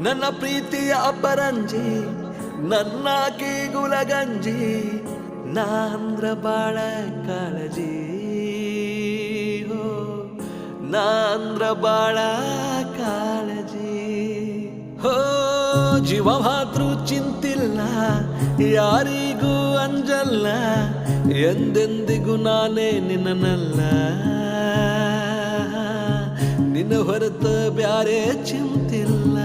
ನನ್ನ ಪ್ರೀತಿಯ ಅಪರಂಜಿ ನನ್ನ ಕೀಗುಲಗಂಜಿ ನಾಂದ್ರ ಬಾಳ ಕಾಳಜಿ ಹೋ ನಾಂದ್ರ ಬಾಳ ಕಾಳಜಿ ಹೋ ಜೀವ ಮಾತ್ರ ಚಿಂತಿಲ್ಲ ಯಾರಿಗೂ ಅಂಜಲ್ಲ ಎಂದೆಂದಿಗೂ ನಾನೇ ನಿನ್ನನಲ್ಲ ನಿನ್ನ ಹೊರತ ಬ್ಯಾರೆ ಚಿಂತಿಲ್ಲ